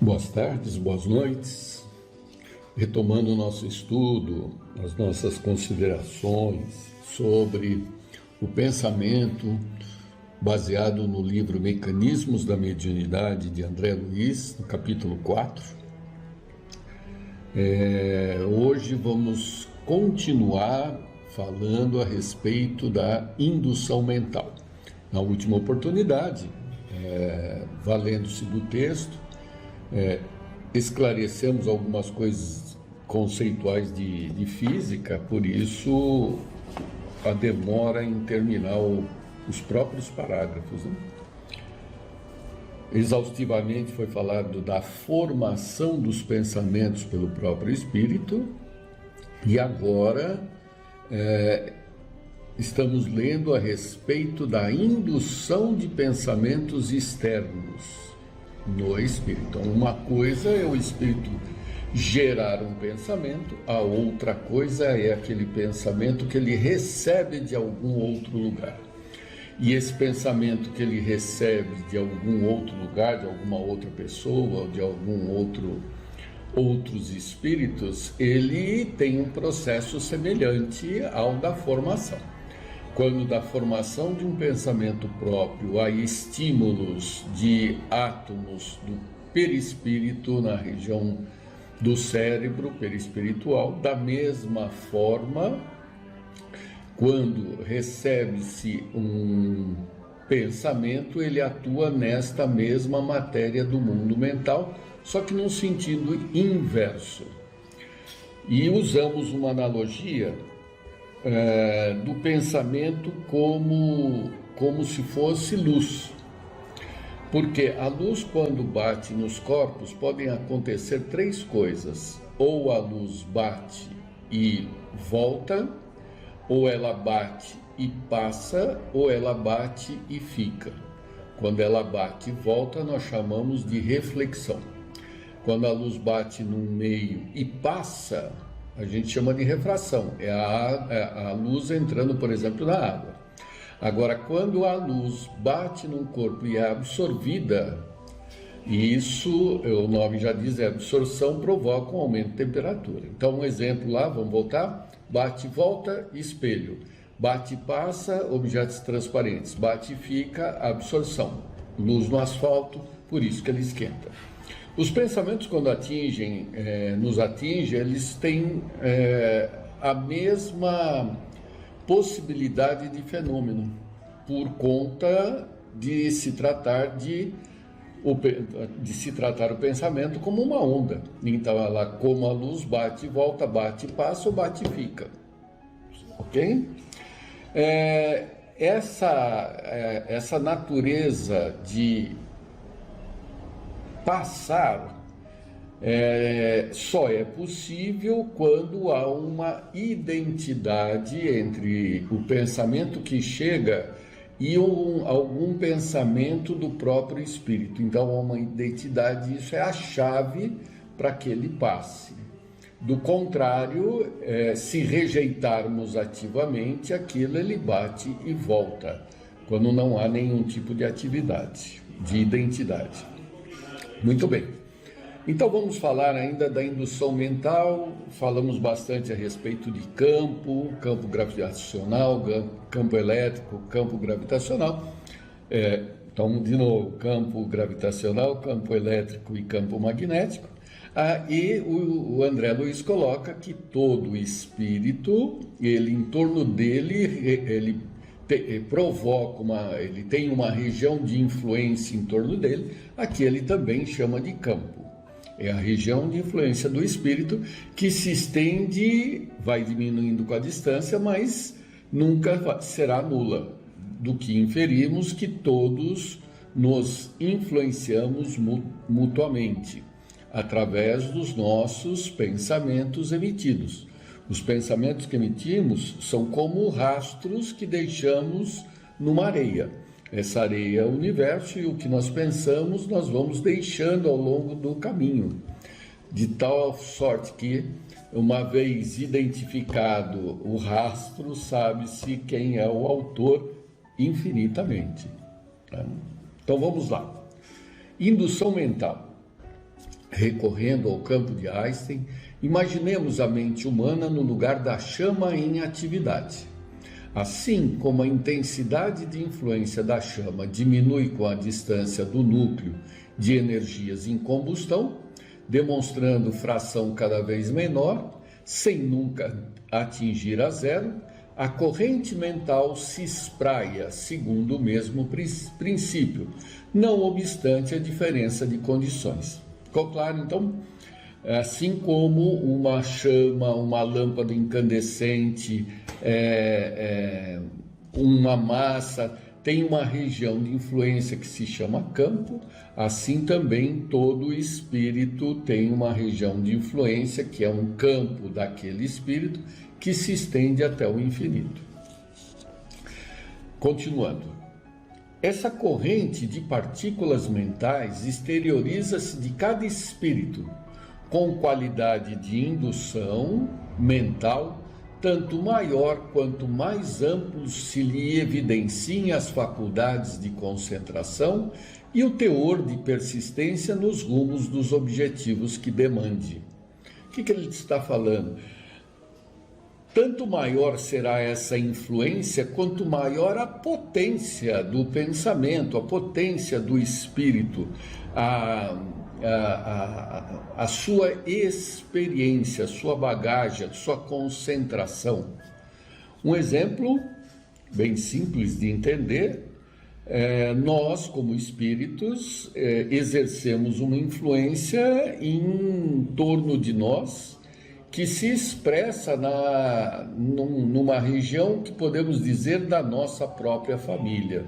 Boas tardes, boas noites. Retomando o nosso estudo, as nossas considerações sobre o pensamento baseado no livro Mecanismos da Mediunidade de André Luiz, no capítulo 4. Hoje vamos continuar falando a respeito da indução mental. Na última oportunidade, valendo-se do texto, esclarecemos algumas coisas conceituais de física, por isso a demora em terminar os próprios parágrafos, né? Exaustivamente foi falado da formação dos pensamentos pelo próprio espírito, e agora estamos lendo a respeito da indução de pensamentos externos no espírito. Então, uma coisa é o espírito gerar um pensamento, a outra coisa é aquele pensamento que ele recebe de algum outro lugar. E esse pensamento que ele recebe de algum outro lugar, de alguma outra pessoa, de outros espíritos, ele tem um processo semelhante ao da formação. Quando da formação de um pensamento próprio há estímulos de átomos do perispírito na região do cérebro perispiritual, da mesma forma, quando recebe-se um pensamento, ele atua nesta mesma matéria do mundo mental, só que num sentido inverso. E usamos uma analogia do pensamento como se fosse luz. Porque a luz, quando bate nos corpos, podem acontecer três coisas. Ou a luz bate e volta, ou ela bate e passa, ou ela bate e fica. Quando ela bate e volta, nós chamamos de reflexão. Quando a luz bate num meio e passa, a gente chama de refração, é a luz entrando, por exemplo, na água. Agora, quando a luz bate num corpo e é absorvida, isso, o nome já diz, absorção, provoca um aumento de temperatura. Então, um exemplo lá, vamos voltar, bate e volta, espelho. Bate e passa, objetos transparentes. Bate e fica, absorção. Luz no asfalto, por isso que ele esquenta. Os pensamentos, quando nos atingem, eles têm a mesma possibilidade de fenômeno, por conta de se tratar o pensamento como uma onda. Então, ela, como a luz, bate e volta, bate e passa ou bate e fica. Ok? Essa natureza de passar só é possível quando há uma identidade entre o pensamento que chega e algum pensamento do próprio espírito. Então há uma identidade, isso é a chave para que ele passe. Do contrário, se rejeitarmos ativamente aquilo, ele bate e volta, quando não há nenhum tipo de atividade, de identidade. Muito bem, então vamos falar ainda da indução mental. Falamos bastante a respeito de campo gravitacional, campo elétrico, campo gravitacional. Então, de novo, campo gravitacional, campo elétrico e campo magnético. E o André Luiz coloca que todo espírito, ele em torno dele, ele ele tem uma região de influência em torno dele, aqui ele também chama de campo. É a região de influência do espírito que se estende, vai diminuindo com a distância, mas nunca será nula, do que inferimos que todos nos influenciamos mutuamente, através dos nossos pensamentos emitidos. Os pensamentos que emitimos são como rastros que deixamos numa areia. Essa areia é o universo, e o que nós pensamos nós vamos deixando ao longo do caminho, de tal sorte que, uma vez identificado o rastro, sabe-se quem é o autor infinitamente. Então vamos lá. Indução mental. Recorrendo ao campo de Einstein, imaginemos a mente humana no lugar da chama em atividade. Assim como a intensidade de influência da chama diminui com a distância do núcleo de energias em combustão, demonstrando fração cada vez menor, sem nunca atingir a zero, a corrente mental se espraia segundo o mesmo princípio, não obstante a diferença de condições. Ficou claro, então? Assim como uma chama, uma lâmpada incandescente, uma massa tem uma região de influência que se chama campo, assim também todo espírito tem uma região de influência que é um campo daquele espírito que se estende até o infinito. Continuando. Essa corrente de partículas mentais exterioriza-se de cada espírito com qualidade de indução mental, tanto maior quanto mais amplos se lhe evidenciem as faculdades de concentração e o teor de persistência nos rumos dos objetivos que demande. O que ele está falando? Tanto maior será essa influência, quanto maior a potência do pensamento, a potência do espírito, a sua experiência, a sua bagagem, a sua concentração. Um exemplo bem simples de entender, nós como espíritos exercemos uma influência em torno de nós que se expressa numa região que podemos dizer da nossa própria família,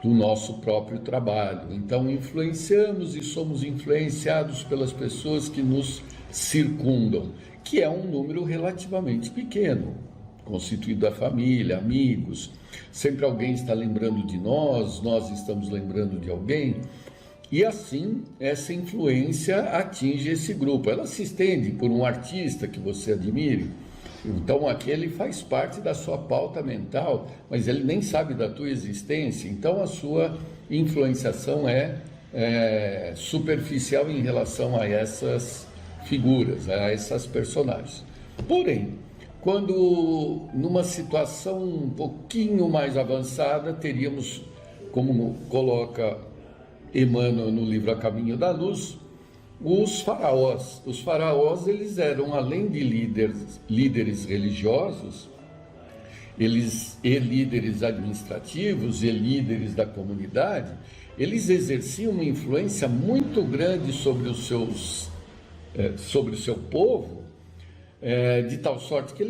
do nosso próprio trabalho. Então, influenciamos e somos influenciados pelas pessoas que nos circundam, que é um número relativamente pequeno, constituído da família, amigos. Sempre alguém está lembrando de nós, nós estamos lembrando de alguém. E assim, essa influência atinge esse grupo. Ela se estende por um artista que você admire. Então, aquele faz parte da sua pauta mental, mas ele nem sabe da tua existência. Então, a sua influenciação é superficial em relação a essas figuras, a essas personagens. Porém, quando numa situação um pouquinho mais avançada, teríamos, como coloca Emmanuel no livro A Caminho da Luz, os faraós. Os faraós, eles eram, além de líderes religiosos, e líderes administrativos e líderes da comunidade, eles exerciam uma influência muito grande sobre o seu povo, de tal sorte que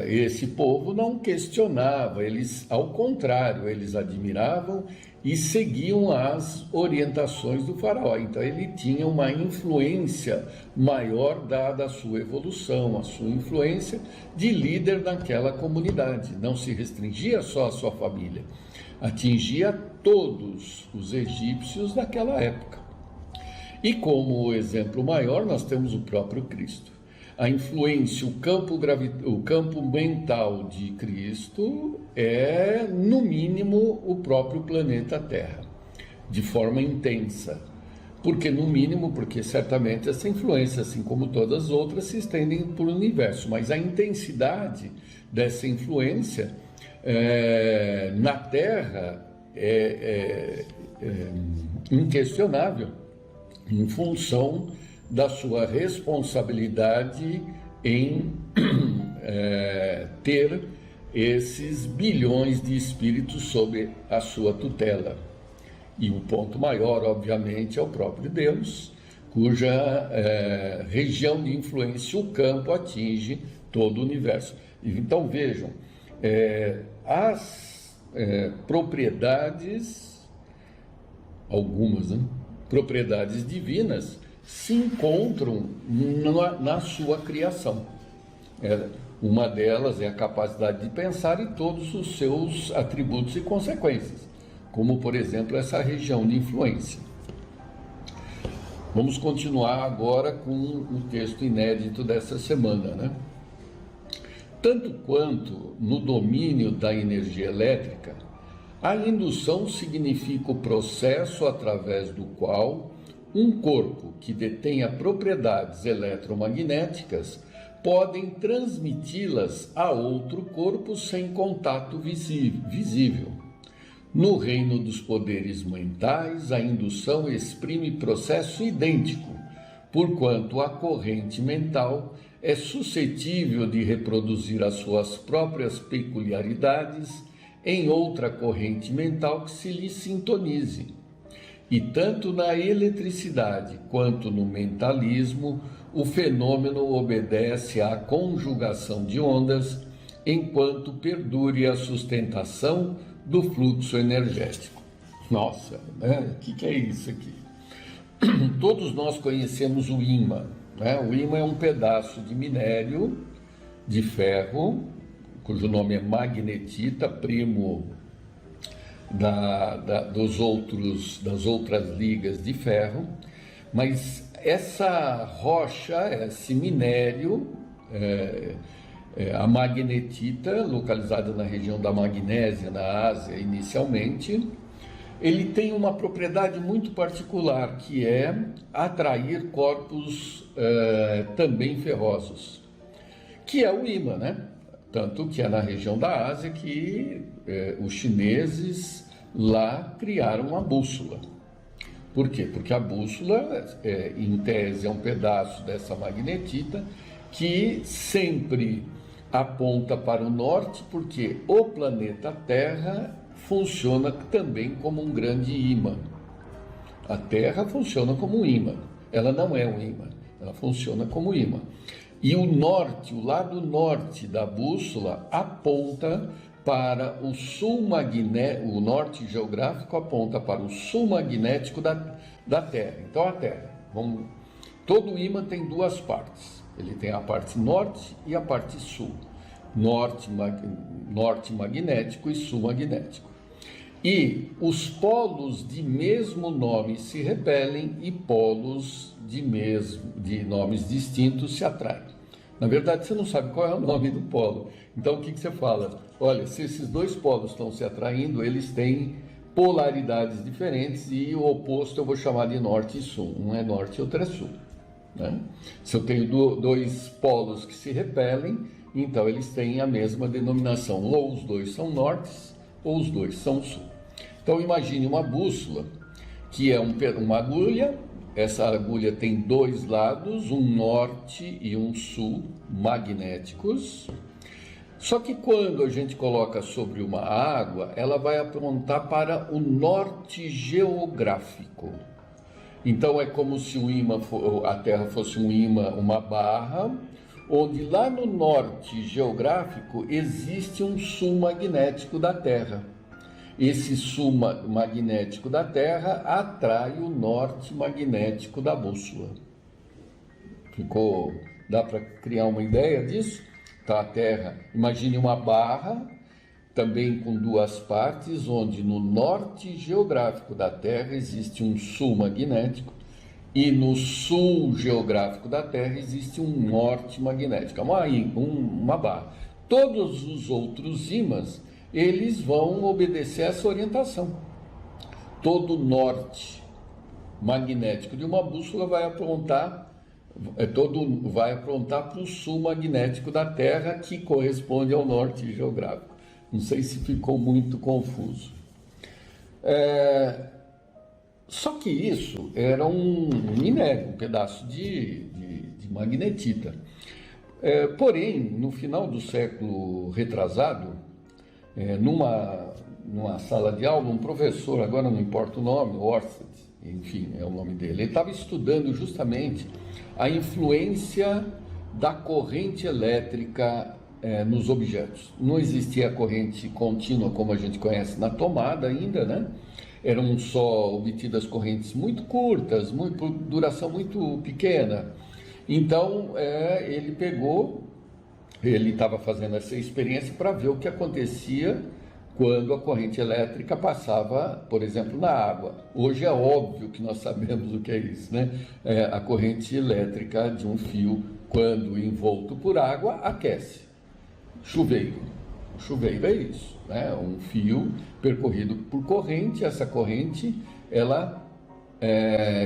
esse povo não questionava, ao contrário, eles admiravam e seguiam as orientações do faraó. Então ele tinha uma influência maior dada a sua evolução, a sua influência de líder naquela comunidade. Não se restringia só à sua família, atingia todos os egípcios daquela época. E como exemplo maior, nós temos o próprio Cristo. A influência, o campo mental de Cristo é, no mínimo, o próprio planeta Terra, de forma intensa. Porque certamente essa influência, assim como todas as outras, se estendem por o universo. Mas a intensidade dessa influência na Terra é inquestionável, em função da sua responsabilidade em ter esses bilhões de espíritos sob a sua tutela. E o ponto maior, obviamente, é o próprio Deus, cuja região de influência, o campo, atinge todo o universo. Então vejam, as propriedades, algumas, né? Propriedades divinas, se encontram na sua criação. Uma delas é a capacidade de pensar e todos os seus atributos e consequências, como, por exemplo, essa região de influência. Vamos continuar agora com o texto inédito dessa semana, né? Tanto quanto no domínio da energia elétrica, a indução significa o processo através do qual um corpo que detenha propriedades eletromagnéticas podem transmiti-las a outro corpo sem contato visível. No reino dos poderes mentais, a indução exprime processo idêntico, porquanto a corrente mental é suscetível de reproduzir as suas próprias peculiaridades em outra corrente mental que se lhe sintonize. E tanto na eletricidade quanto no mentalismo, o fenômeno obedece à conjugação de ondas, enquanto perdure a sustentação do fluxo energético. Nossa, né? O que é isso aqui? Todos nós conhecemos o ímã, né? O ímã é um pedaço de minério de ferro, cujo nome é magnetita, primo das outras ligas de ferro, mas essa rocha, esse minério, a magnetita, localizada na região da Magnésia, na Ásia inicialmente, ele tem uma propriedade muito particular, que é atrair corpos também ferrosos, que é o ímã, né? Tanto que é na região da Ásia que os chineses lá criaram a bússola. Por quê? Porque a bússola, em tese, é um pedaço dessa magnetita que sempre aponta para o norte, porque o planeta Terra funciona também como um grande ímã. A Terra funciona como um ímã. Ela não é um ímã, ela funciona como ímã. E o norte, o lado norte da bússola aponta para o sul magnético, o norte geográfico aponta para o sul magnético da Terra. Então a Terra, todo ímã tem duas partes. Ele tem a parte norte e a parte sul. Norte magnético e sul magnético. E os polos de mesmo nome se repelem e polos de nomes distintos se atraem. Na verdade, você não sabe qual é o nome do polo. Então, o que você fala? Olha, se esses dois polos estão se atraindo, eles têm polaridades diferentes e o oposto eu vou chamar de norte e sul. Um é norte e outro é sul, né? Se eu tenho dois polos que se repelem, então eles têm a mesma denominação. Ou os dois são nortes, ou os dois são sul. Então, imagine uma bússola, que é uma agulha. Essa agulha tem dois lados, um norte e um sul magnéticos. Só que quando a gente coloca sobre uma água, ela vai apontar para o norte geográfico. Então é como se a Terra fosse um ímã, uma barra, onde lá no norte geográfico existe um sul magnético da Terra. Esse sul magnético da Terra atrai o norte magnético da bússola. Dá para criar uma ideia disso? Então a Terra, imagine uma barra, também com duas partes, onde no norte geográfico da Terra existe um sul magnético e no sul geográfico da Terra existe um norte magnético, uma barra. Todos os outros ímãs, eles vão obedecer essa orientação. Todo norte magnético de uma bússola vai apontar para o sul magnético da Terra, que corresponde ao norte geográfico. Não sei se ficou muito confuso. Só que isso era um minério, um pedaço de magnetita. Porém, no final do século retrasado, numa sala de aula, um professor, agora não importa o nome, Orsted, enfim, é o nome dele, ele estava estudando justamente a influência da corrente elétrica nos objetos. Não existia corrente contínua como a gente conhece na tomada ainda, né? Eram só obtidas correntes muito curtas, por duração muito pequena. Então, ele estava fazendo essa experiência para ver o que acontecia quando a corrente elétrica passava, por exemplo, na água. Hoje é óbvio que nós sabemos o que é isso, né? A corrente elétrica de um fio, quando envolto por água, aquece. Chuveiro é isso, né? Um fio percorrido por corrente, essa corrente, ela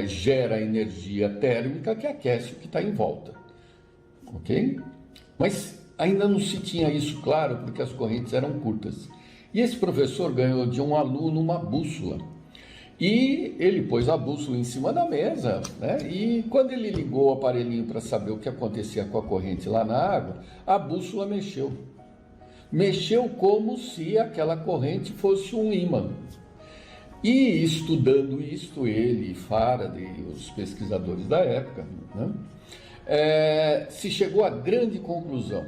gera energia térmica que aquece o que está em volta, ok? Mas ainda não se tinha isso claro porque as correntes eram curtas. E esse professor ganhou de um aluno uma bússola. E ele pôs a bússola em cima da mesa, né? E quando ele ligou o aparelhinho para saber o que acontecia com a corrente lá na água, a bússola mexeu. Mexeu como se aquela corrente fosse um ímã. E estudando isto, ele, Faraday e os pesquisadores da época, né? Se chegou à grande conclusão: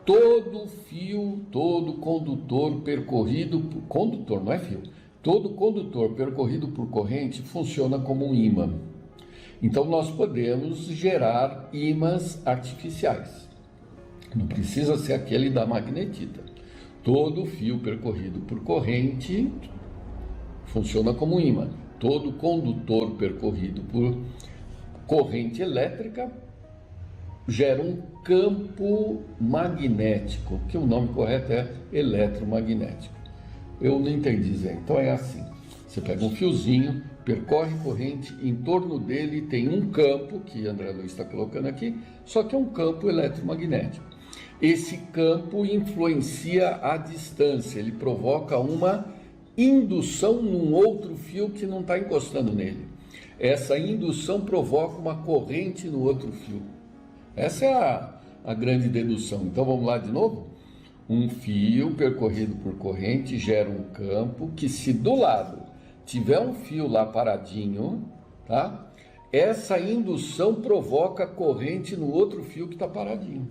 todo fio, todo condutor percorrido, condutor não é fio, todo condutor percorrido por corrente funciona como um ímã. Então nós podemos gerar ímãs artificiais. Não precisa ser aquele da magnetita. Todo fio percorrido por corrente funciona como um ímã. Todo condutor percorrido por corrente elétrica gera um campo magnético, que o nome correto é eletromagnético. Eu não entendi, Zé. Então é assim: você pega um fiozinho, percorre corrente, em torno dele tem um campo, que André Luiz está colocando aqui, só que é um campo eletromagnético. Esse campo influencia a distância, ele provoca uma indução num outro fio que não está encostando nele. Essa indução provoca uma corrente no outro fio. Essa é a grande dedução. Então vamos lá de novo? Um fio percorrido por corrente gera um campo que, se do lado tiver um fio lá paradinho, tá? Essa indução provoca corrente no outro fio que está paradinho.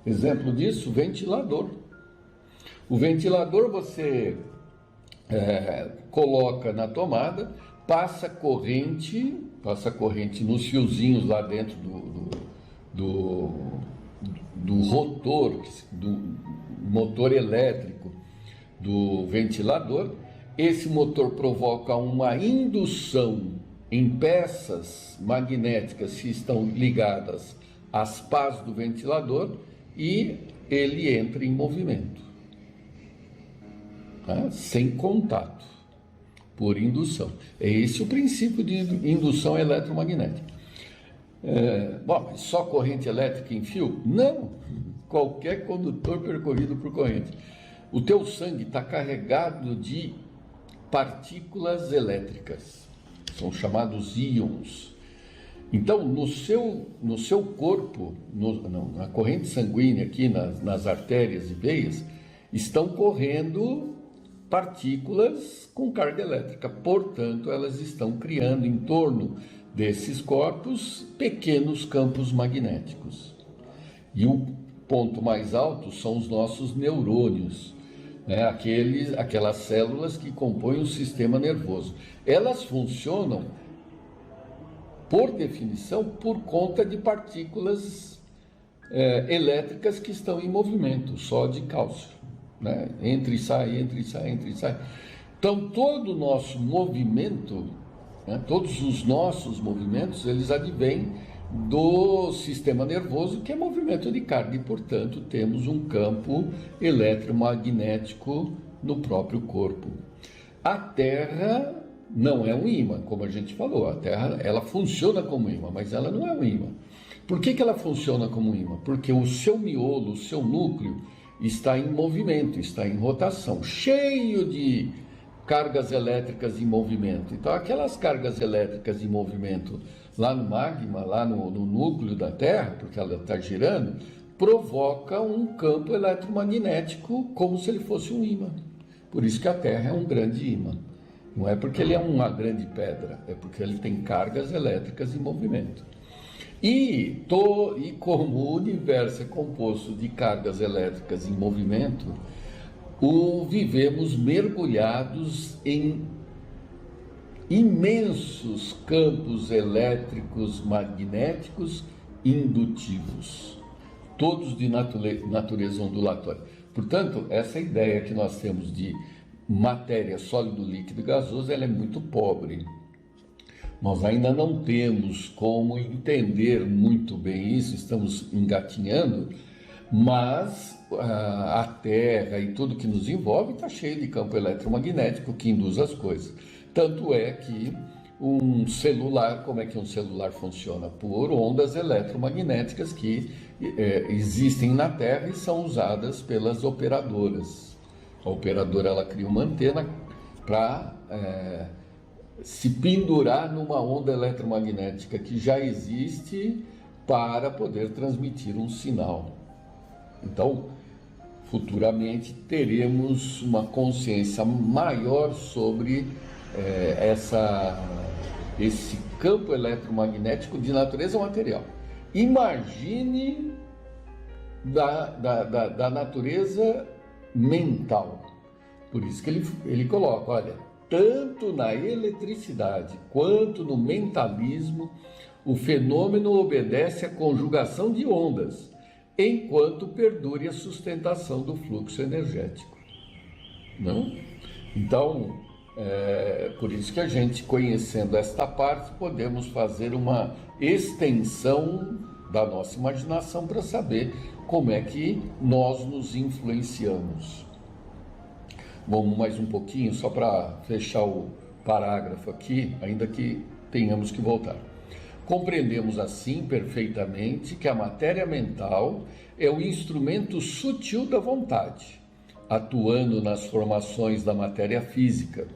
Exemplo disso, ventilador. O ventilador você coloca na tomada, passa corrente nos fiozinhos lá dentro do rotor, do motor elétrico do ventilador. Esse motor provoca uma indução em peças magnéticas que estão ligadas às pás do ventilador e ele entra em movimento, tá? Sem contato, por indução. É esse o princípio de indução eletromagnética. Bom, só corrente elétrica em fio? Não, qualquer condutor percorrido por corrente. O teu sangue está carregado de partículas elétricas, são chamados íons. Então, no seu corpo, na corrente sanguínea aqui, nas artérias e veias, estão correndo partículas com carga elétrica. Portanto, elas estão criando em torno desses corpos pequenos campos magnéticos. E o ponto mais alto são os nossos neurônios, né? Aquelas células que compõem o sistema nervoso. Elas funcionam, por definição, por conta de partículas elétricas que estão em movimento, só de cálcio, né? Entra e sai, entra e sai, entra e sai. Então, todo o nosso movimento, né, todos os nossos movimentos, eles advêm do sistema nervoso, que é movimento de carga, e, portanto, temos um campo eletromagnético no próprio corpo. A Terra não é um ímã, como a gente falou. A Terra, ela funciona como ímã, mas ela não é um ímã. Por que ela funciona como ímã? Porque o seu miolo, o seu núcleo, está em movimento, está em rotação, cheio de cargas elétricas em movimento. Então, aquelas cargas elétricas em movimento lá no magma, lá no núcleo da Terra, porque ela está girando, provoca um campo eletromagnético como se ele fosse um ímã. Por isso que a Terra é um grande ímã. Não é porque ele é uma grande pedra, é porque ele tem cargas elétricas em movimento. E como o universo é composto de cargas elétricas em movimento, vivemos mergulhados em imensos campos elétricos magnéticos indutivos, todos de natureza ondulatória. Portanto, essa ideia que nós temos de matéria, sólido, líquido e gasoso, ela é muito pobre. Nós ainda não temos como entender muito bem isso, estamos engatinhando, Mas a Terra e tudo que nos envolve está cheio de campo eletromagnético que induz as coisas. Tanto é que um celular, como é que um celular funciona? Por ondas eletromagnéticas que existem na Terra e são usadas pelas operadoras. A operadora ela cria uma antena para se pendurar numa onda eletromagnética que já existe para poder transmitir um sinal. Então, futuramente teremos uma consciência maior sobre esse campo eletromagnético de natureza material. Imagine da natureza mental. Por isso que ele coloca, olha, tanto na eletricidade quanto no mentalismo, o fenômeno obedece à conjugação de ondas, enquanto perdure a sustentação do fluxo energético. Não? Então, por isso que a gente, conhecendo esta parte, podemos fazer uma extensão da nossa imaginação para saber como é que nós nos influenciamos. Vamos mais um pouquinho, só para fechar o parágrafo aqui, ainda que tenhamos que voltar. Compreendemos assim perfeitamente que a matéria mental é o instrumento sutil da vontade, atuando nas formações da matéria física,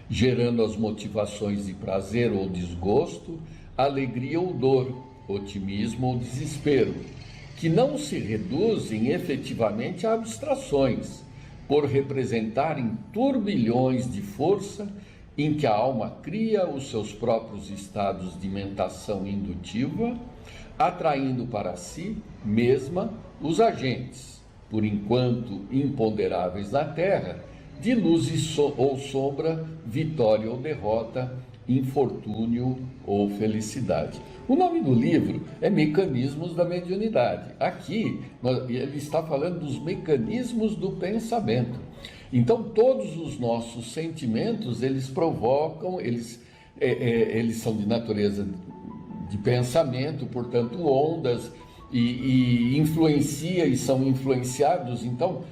gerando as motivações de prazer ou desgosto, alegria ou dor, otimismo ou desespero, que não se reduzem efetivamente a abstrações, por representarem turbilhões de força em que a alma cria os seus próprios estados de mentação indutiva, atraindo para si mesma os agentes, por enquanto imponderáveis na Terra, de luz ou sombra, vitória ou derrota, infortúnio ou felicidade. O nome do livro é Mecanismos da Mediunidade. Aqui ele está falando dos mecanismos do pensamento. Então todos os nossos sentimentos, eles provocam, eles são de natureza de pensamento, portanto ondas, e influencia e são influenciados. Então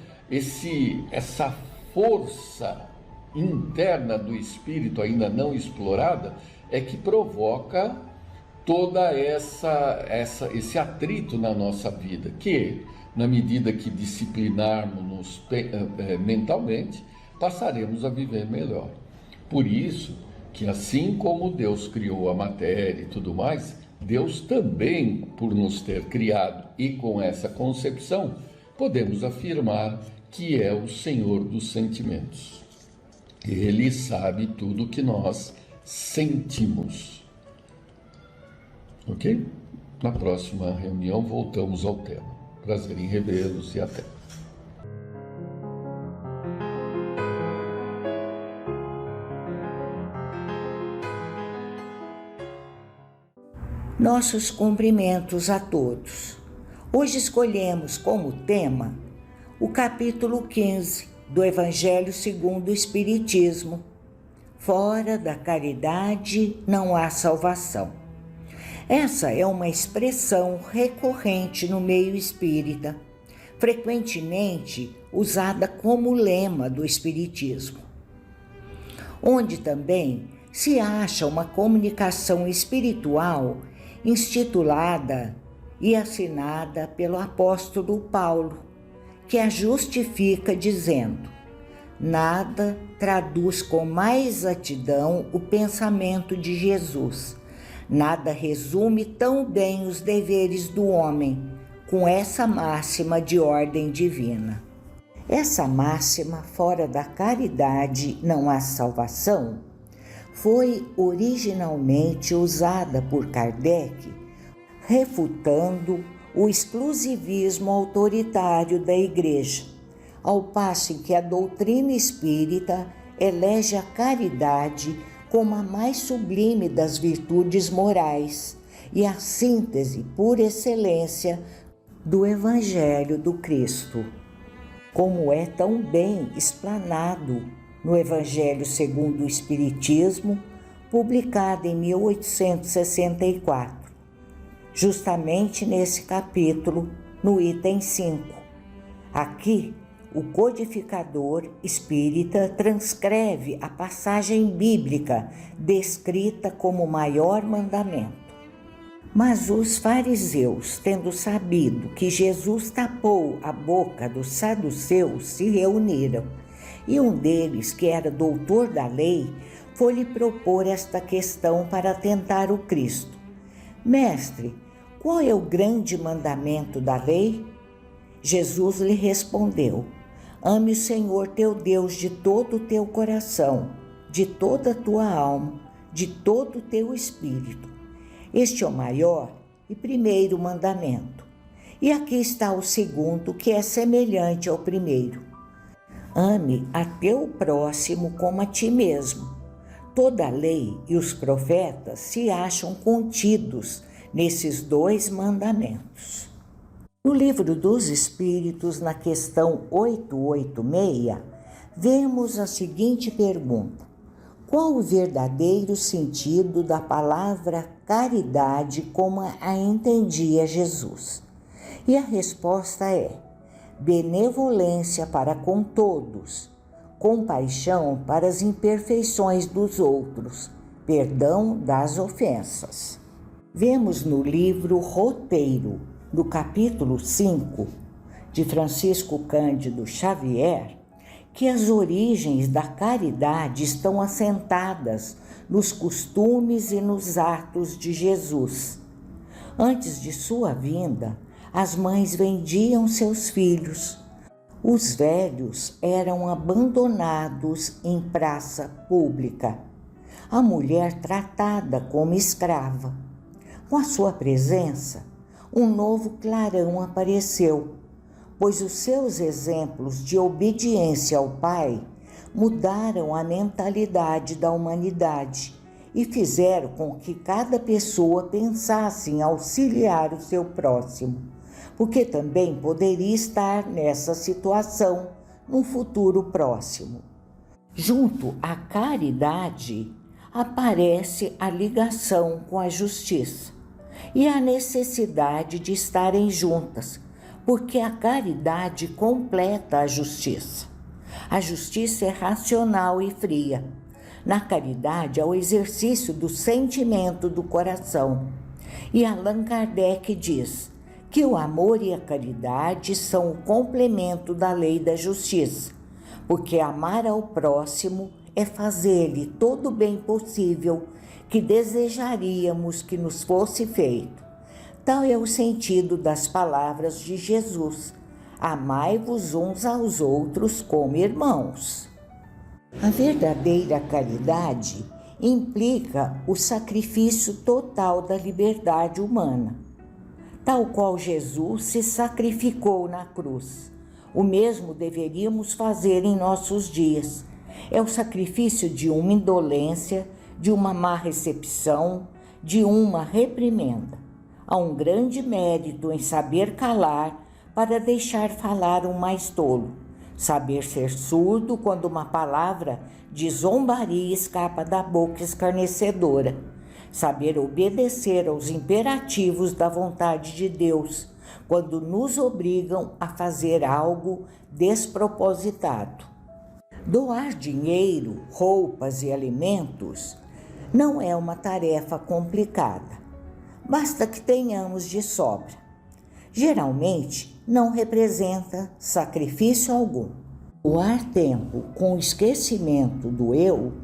essa força interna do espírito ainda não explorada é que provoca toda esse atrito na nossa vida, que na medida que disciplinarmos-nos mentalmente, passaremos a viver melhor. Por isso que assim como Deus criou a matéria e tudo mais, Deus também, por nos ter criado e com essa concepção, podemos afirmar que é o Senhor dos sentimentos. Ele sabe tudo o que nós sentimos. Ok? Na próxima reunião voltamos ao tema. Prazer em revê-los e até. Nossos cumprimentos a todos. Hoje escolhemos como tema o capítulo 15 do Evangelho segundo o Espiritismo. Fora da caridade não há salvação. Essa é uma expressão recorrente no meio espírita, frequentemente usada como lema do Espiritismo, onde também se acha uma comunicação espiritual instituída e assinada pelo apóstolo Paulo, que a justifica dizendo: nada traduz com mais exatidão o pensamento de Jesus. Nada resume tão bem os deveres do homem, com essa máxima de ordem divina. Essa máxima, fora da caridade não há salvação, foi originalmente usada por Kardec, refutando o exclusivismo autoritário da Igreja, ao passo em que a doutrina espírita elege a caridade como a mais sublime das virtudes morais e a síntese por excelência do Evangelho do Cristo, como é tão bem explanado no Evangelho segundo o Espiritismo, publicado em 1864, justamente nesse capítulo no item 5. Aqui, o codificador espírita transcreve a passagem bíblica descrita como o maior mandamento. Mas os fariseus, tendo sabido que Jesus tapou a boca dos saduceus, se reuniram, e um deles, que era doutor da lei, foi-lhe propor esta questão para tentar o Cristo. Mestre, qual é o grande mandamento da lei? Jesus lhe respondeu: ame o Senhor teu Deus de todo o teu coração, de toda a tua alma, de todo o teu espírito. Este é o maior e primeiro mandamento. E aqui está o segundo, que é semelhante ao primeiro. Ame a teu próximo como a ti mesmo. Toda a lei e os profetas se acham contidos nesses 2 mandamentos. No Livro dos Espíritos, na questão 886, vemos a seguinte pergunta: qual o verdadeiro sentido da palavra caridade como a entendia Jesus? E a resposta é: benevolência para com todos, compaixão para as imperfeições dos outros, perdão das ofensas. Vemos no livro Roteiro, no capítulo 5, de Francisco Cândido Xavier, que as origens da caridade estão assentadas nos costumes e nos atos de Jesus. Antes de sua vinda, as mães vendiam seus filhos. Os velhos eram abandonados em praça pública. A mulher tratada como escrava. Com a sua presença, um novo clarão apareceu, pois os seus exemplos de obediência ao Pai mudaram a mentalidade da humanidade e fizeram com que cada pessoa pensasse em auxiliar o seu próximo, porque também poderia estar nessa situação num futuro próximo. Junto à caridade aparece a ligação com a justiça e a necessidade de estarem juntas, porque a caridade completa a justiça. A justiça é racional e fria. Na caridade há o exercício do sentimento do coração. E Allan Kardec diz que o amor e a caridade são o complemento da lei da justiça, porque amar ao próximo é fazer-lhe todo o bem possível que desejaríamos que nos fosse feito. Tal é o sentido das palavras de Jesus: amai-vos uns aos outros como irmãos. A verdadeira caridade implica o sacrifício total da liberdade humana. Tal qual Jesus se sacrificou na cruz, o mesmo deveríamos fazer em nossos dias. É o sacrifício de uma indolência, de uma má recepção, de uma reprimenda. Há um grande mérito em saber calar para deixar falar o mais tolo, saber ser surdo quando uma palavra de zombaria escapa da boca escarnecedora, saber obedecer aos imperativos da vontade de Deus quando nos obrigam a fazer algo despropositado. Doar dinheiro, roupas e alimentos não é uma tarefa complicada. Basta que tenhamos de sobra. Geralmente, não representa sacrifício algum. Doar tempo com o esquecimento do eu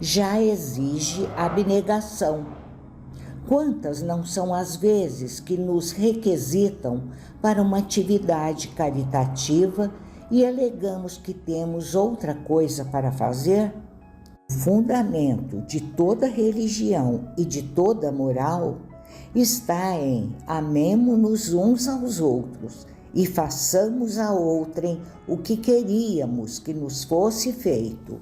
já exige abnegação. Quantas não são as vezes que nos requisitam para uma atividade caritativa e alegamos que temos outra coisa para fazer? O fundamento de toda religião e de toda moral está em amemo-nos uns aos outros e façamos a outrem o que queríamos que nos fosse feito.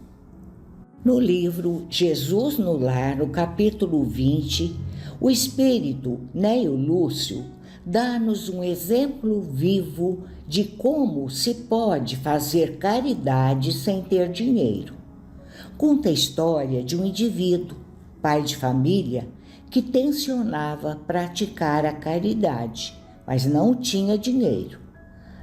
No livro Jesus no Lar, no capítulo 20, o espírito Neio Lúcio dá-nos um exemplo vivo de como se pode fazer caridade sem ter dinheiro. Conta a história de um indivíduo, pai de família, que tencionava praticar a caridade, mas não tinha dinheiro.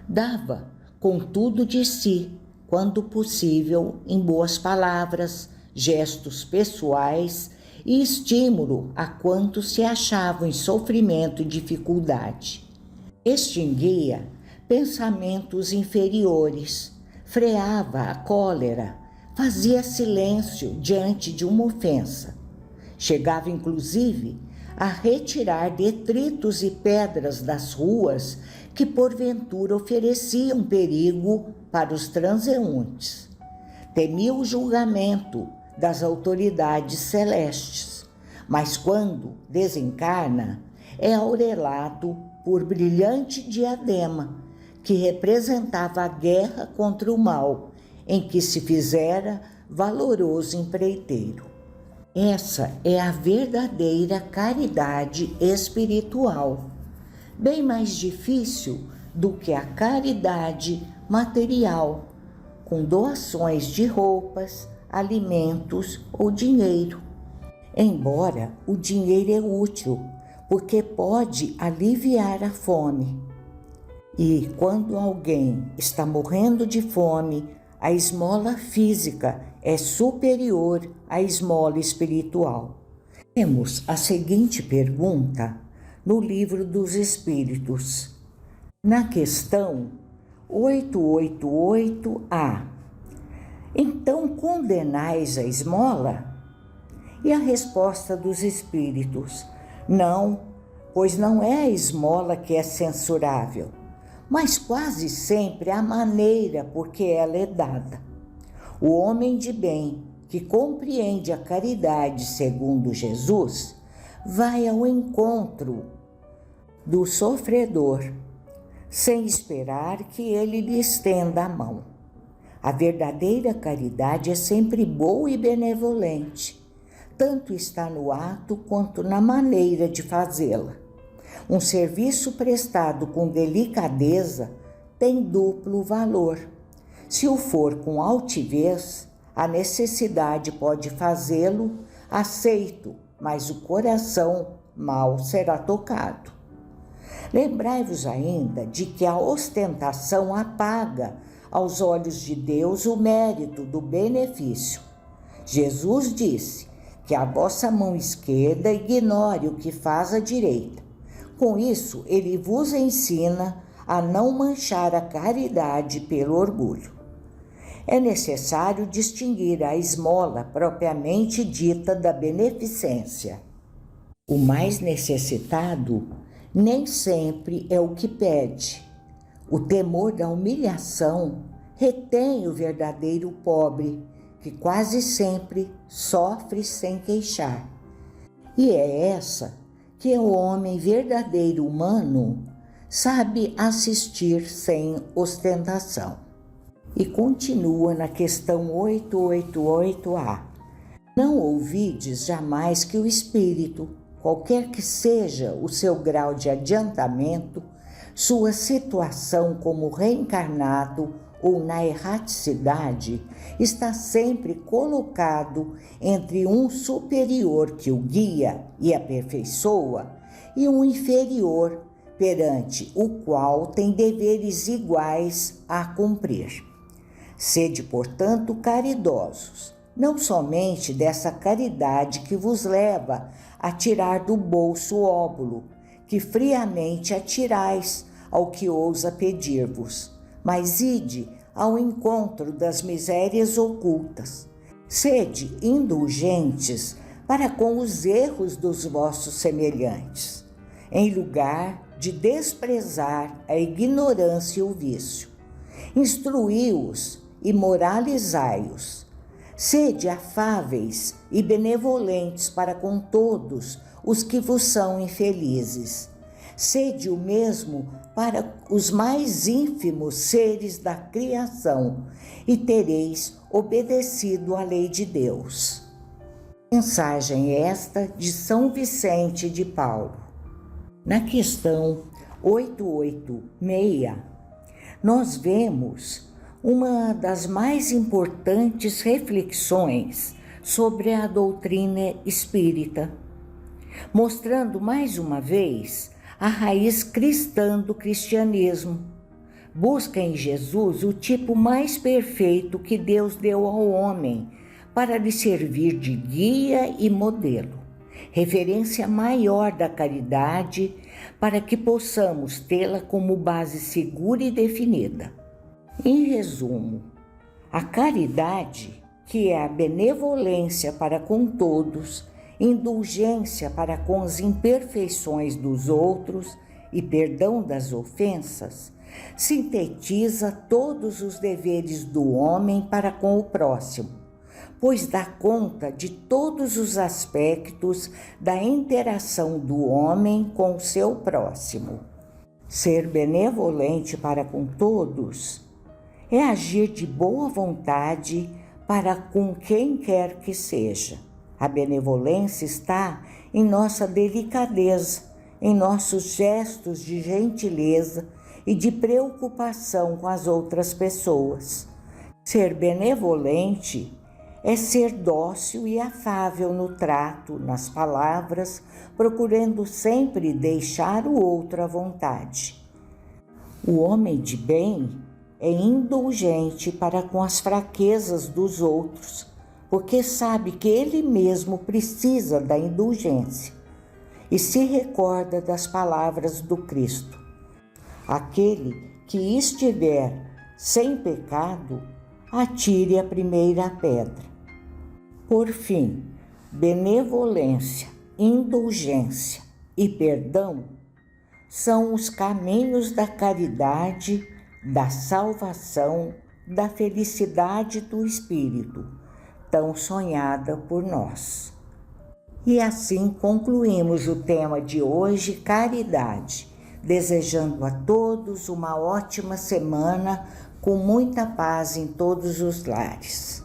Dava com tudo de si, quando possível, em boas palavras, gestos pessoais e estímulo a quantos se achavam em sofrimento e dificuldade. Extinguia pensamentos inferiores, freava a cólera, fazia silêncio diante de uma ofensa. Chegava, inclusive, a retirar detritos e pedras das ruas que, porventura, ofereciam perigo para os transeuntes. Temia o julgamento das autoridades celestes, mas quando desencarna, é aurelado por brilhante diadema que representava a guerra contra o mal, em que se fizera valoroso empreiteiro. Essa é a verdadeira caridade espiritual, bem mais difícil do que a caridade material, com doações de roupas, alimentos ou dinheiro. Embora o dinheiro é útil, porque pode aliviar a fome. E quando alguém está morrendo de fome, a esmola física é superior à esmola espiritual. Temos a seguinte pergunta no Livro dos Espíritos, na questão 888A. Então condenais a esmola? E a resposta dos Espíritos: não, pois não é a esmola que é censurável, mas quase sempre a maneira por que ela é dada. O homem de bem, que compreende a caridade segundo Jesus, vai ao encontro do sofredor, sem esperar que ele lhe estenda a mão. A verdadeira caridade é sempre boa e benevolente, tanto está no ato quanto na maneira de fazê-la. Um serviço prestado com delicadeza tem duplo valor. Se o for com altivez, a necessidade pode fazê-lo aceito, mas o coração mal será tocado. Lembrai-vos ainda de que a ostentação apaga aos olhos de Deus o mérito do benefício. Jesus disse que a vossa mão esquerda ignore o que faz a direita. Com isso, ele vos ensina a não manchar a caridade pelo orgulho. É necessário distinguir a esmola propriamente dita da beneficência. O mais necessitado nem sempre é o que pede. O temor da humilhação retém o verdadeiro pobre, que quase sempre sofre sem queixar. E é essa que o homem verdadeiro humano sabe assistir sem ostentação. E continua na questão 888A. Não ouvides jamais que o espírito, qualquer que seja o seu grau de adiantamento, sua situação como reencarnado ou na erraticidade, está sempre colocado entre um superior que o guia e aperfeiçoa e um inferior perante o qual tem deveres iguais a cumprir. Sede, portanto, caridosos, não somente dessa caridade que vos leva a tirar do bolso o óbolo, que friamente atirais ao que ousa pedir-vos, mas ide ao encontro das misérias ocultas. Sede indulgentes para com os erros dos vossos semelhantes, em lugar de desprezar a ignorância e o vício. Instruí-os e moralizai-os. Sede afáveis e benevolentes para com todos os que vos são infelizes. Sede o mesmo para os mais ínfimos seres da criação, e tereis obedecido à lei de Deus. Mensagem esta de São Vicente de Paulo. Na questão 886, nós vemos uma das mais importantes reflexões sobre a doutrina espírita, mostrando mais uma vez a raiz cristã do cristianismo. Busca em Jesus o tipo mais perfeito que Deus deu ao homem para lhe servir de guia e modelo, referência maior da caridade, para que possamos tê-la como base segura e definida. Em resumo, a caridade, que é a benevolência para com todos, indulgência para com as imperfeições dos outros e perdão das ofensas, sintetiza todos os deveres do homem para com o próximo, pois dá conta de todos os aspectos da interação do homem com o seu próximo. Ser benevolente para com todos é agir de boa vontade para com quem quer que seja. A benevolência está em nossa delicadeza, em nossos gestos de gentileza e de preocupação com as outras pessoas. Ser benevolente é ser dócil e afável no trato, nas palavras, procurando sempre deixar o outro à vontade. O homem de bem é indulgente para com as fraquezas dos outros, porque sabe que ele mesmo precisa da indulgência e se recorda das palavras do Cristo. Aquele que estiver sem pecado, atire a primeira pedra. Por fim, benevolência, indulgência e perdão são os caminhos da caridade, da salvação, da felicidade do espírito, tão sonhada por nós. E assim concluímos o tema de hoje, caridade, desejando a todos uma ótima semana com muita paz em todos os lares.